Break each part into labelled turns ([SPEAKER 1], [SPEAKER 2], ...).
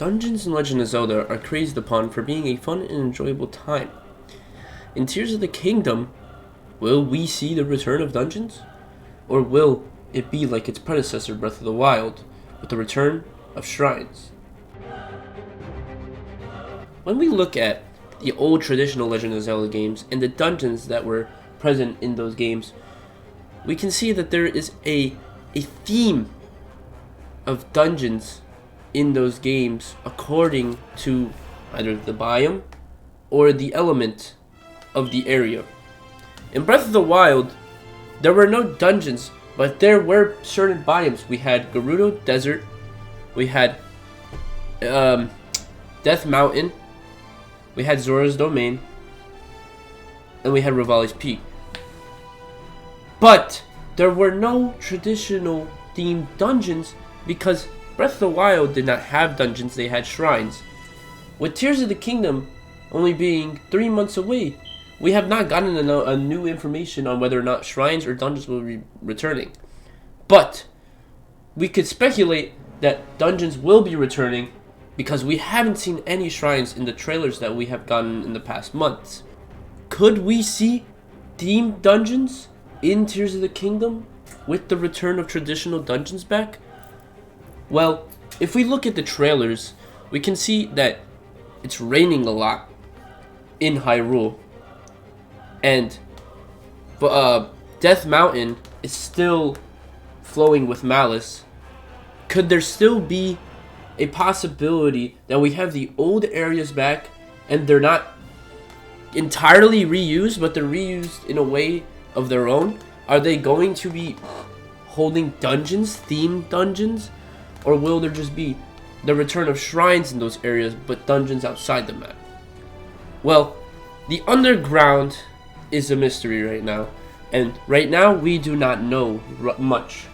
[SPEAKER 1] Dungeons in Legend of Zelda are praised upon for being a fun and enjoyable time. In Tears of the Kingdom, will we see the return of dungeons? Or will it be like its predecessor, Breath of the Wild, with the return of shrines? When we look at the old traditional Legend of Zelda games and the dungeons that were present in those games, we can see that there is a theme of dungeons in those games according to either the biome or the element of the area. In Breath of the Wild, there were no dungeons, but there were certain biomes. We had Gerudo Desert, we had Death Mountain, we had Zora's Domain, and we had Revali's Peak. But there were no traditional themed dungeons because Breath of the Wild did not have dungeons, they had shrines. With Tears of the Kingdom only being 3 months away, we have not gotten a new information on whether or not shrines or dungeons will be returning. But we could speculate that dungeons will be returning because we haven't seen any shrines in the trailers that we have gotten in the past months. Could we see themed dungeons in Tears of the Kingdom with the return of traditional dungeons back? Well, if we look at the trailers, we can see that it's raining a lot in Hyrule. And Death Mountain is still flowing with malice. Could there still be a possibility that we have the old areas back and they're not entirely reused, but they're reused in a way of their own? Are they going to be holding dungeons, themed dungeons? Or will there just be the return of shrines in those areas, but dungeons outside the map? Well, the underground is a mystery right now. And right now, we do not know much.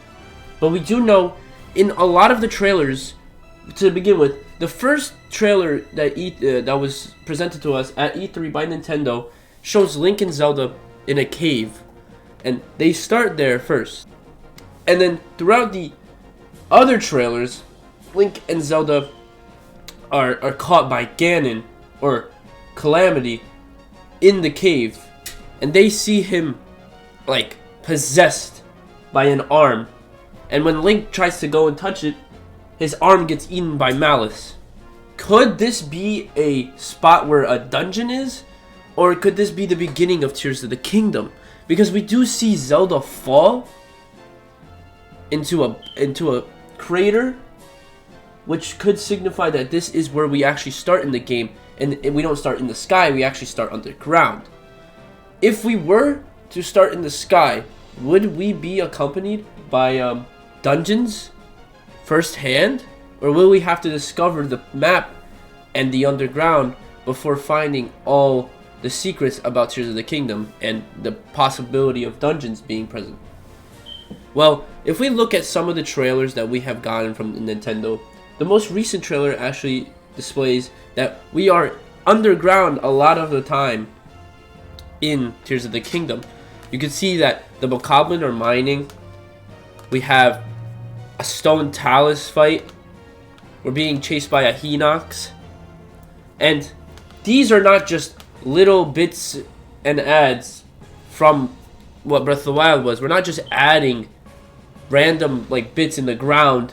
[SPEAKER 1] But we do know, in a lot of the trailers, to begin with, the first trailer that was presented to us at E3 by Nintendo shows Link and Zelda in a cave. And they start there first. And then throughout the other trailers, Link and Zelda are caught by Ganon, or Calamity, in the cave. And they see him, like, possessed by an arm. And when Link tries to go and touch it, his arm gets eaten by malice. Could this be a spot where a dungeon is? Or could this be the beginning of Tears of the Kingdom? Because we do see Zelda fall into a crater, which could signify that this is where we actually start in the game, and we don't start in the sky, we actually start underground. If we were to start in the sky, would we be accompanied by dungeons firsthand, or will we have to discover the map and the underground before finding all the secrets about Tears of the Kingdom and the possibility of dungeons being present? Well, if we look at some of the trailers that we have gotten from Nintendo, the most recent trailer actually displays that we are underground a lot of the time in Tears of the Kingdom. You can see that the Bokoblin are mining. We have a stone talus fight. We're being chased by a Hinox. And these are not just little bits and adds from what Breath of the Wild was. We're not just adding random bits in the ground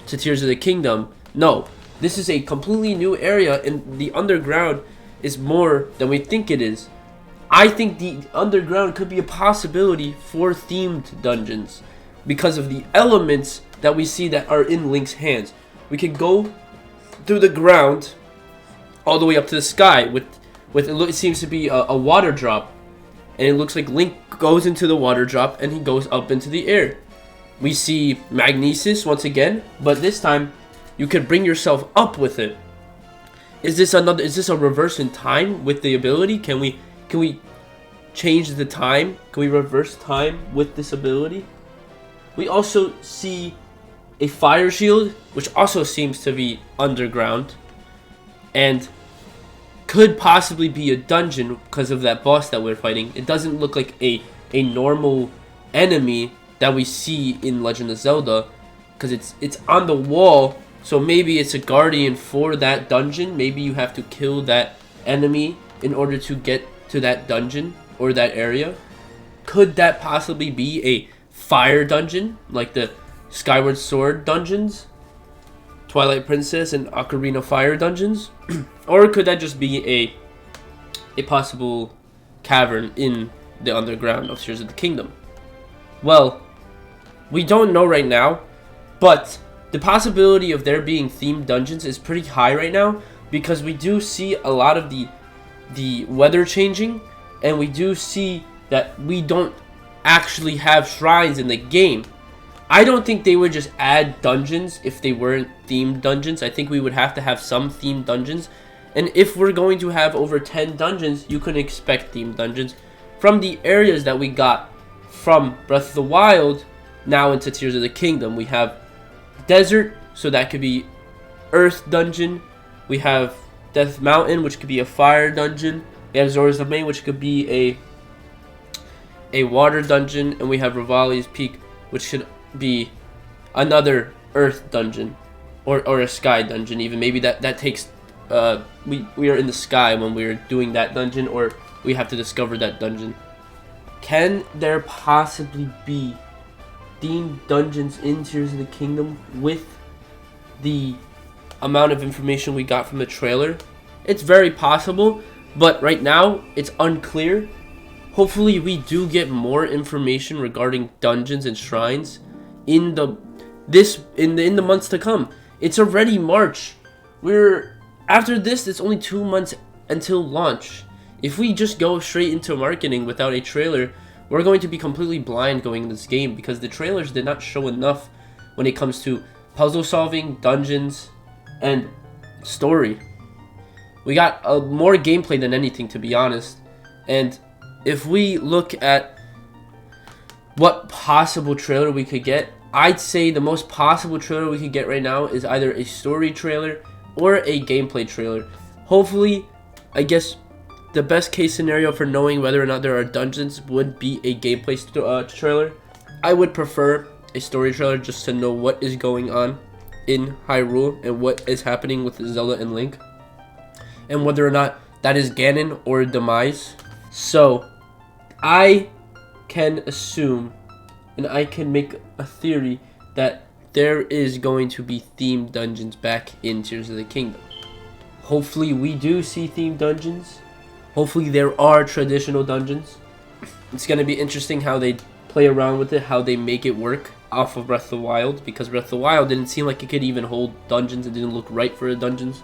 [SPEAKER 1] to Tears of the Kingdom. No, this is a completely new area, and the underground is more than we think it is. I think the underground could be a possibility for themed dungeons because of the elements that we see that are in Link's hands. We can go through the ground all the way up to the sky with it seems to be a water drop, and it looks like Link goes into the water drop and he goes up into the air. We see magnesis once again, but this time you could bring yourself up with it. Is this a reverse in time with the ability? Can we change the time? Can we reverse time with this ability? We also see a fire shield, which also seems to be underground, and could possibly be a dungeon because of that boss that we're fighting. It doesn't look like a normal enemy that we see in Legend of Zelda, because it's on the wall So maybe it's a guardian for that dungeon. Maybe you have to kill that enemy in order to get to that dungeon or that area. Could that possibly be a fire dungeon, like the Skyward Sword dungeons, Twilight Princess and Ocarina of Fire dungeons? Or could that just be a possible cavern in the underground of Tears of the Kingdom? Well, we don't know right now, but the possibility of there being themed dungeons is pretty high right now, because we do see a lot of the weather changing, and we do see that we don't actually have shrines in the game. I don't think they would just add dungeons if they weren't themed dungeons. I think we would have to have some themed dungeons. And if we're going to have over 10 dungeons, you can expect themed dungeons from the areas that we got from Breath of the Wild now into Tears of the Kingdom. We have desert, so that could be Earth dungeon. We have Death Mountain, which could be a fire dungeon. We have Zora's Domain, which could be a water dungeon, and we have Rivali's Peak, which should be another Earth dungeon, or a sky dungeon. Even maybe that takes we are in the sky when we're doing that dungeon, or we have to discover that dungeon. Can there possibly be themed dungeons in Tears of the Kingdom with the amount of information we got from the trailer? It's very possible, but right now it's unclear. Hopefully we do get more information regarding dungeons and shrines in the months to come. It's already March. After this, it's only 2 months until launch. If we just go straight into marketing without a trailer, we're going to be completely blind going into this game, because the trailers did not show enough when it comes to puzzle solving, dungeons, and story. We got more gameplay than anything, to be honest. And if we look at what possible trailer we could get, I'd say the most possible trailer we could get right now is either a story trailer or a gameplay trailer. Hopefully, I guess the best case scenario for knowing whether or not there are dungeons would be a gameplay trailer. I would prefer a story trailer just to know what is going on in Hyrule and what is happening with Zelda and Link, and whether or not that is Ganon or Demise. So I can assume, and I can make a theory that there is going to be themed dungeons back in Tears of the Kingdom. Hopefully we do see themed dungeons. Hopefully there are traditional dungeons. It's going to be interesting how they play around with it, how they make it work off of Breath of the Wild, because Breath of the Wild didn't seem like it could even hold dungeons. It didn't look right for a dungeons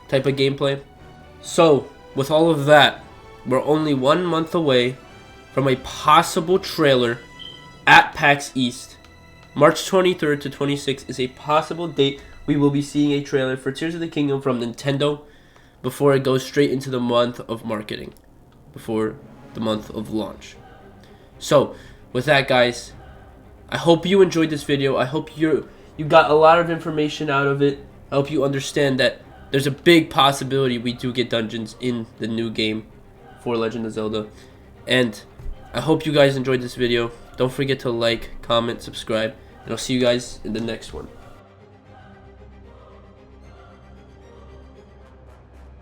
[SPEAKER 1] type of gameplay. So with all of that, we're only 1 month away from a possible trailer at PAX East. March 23rd to 26th is a possible date we will be seeing a trailer for Tears of the Kingdom from Nintendo before it goes straight into the month of marketing, before the month of launch. So with that, guys, I hope you enjoyed this video. I hope you got a lot of information out of it. I hope you understand that there's a big possibility we do get dungeons in the new game for Legend of Zelda. And I hope you guys enjoyed this video. Don't forget to like, comment, subscribe, and I'll see you guys in the next one.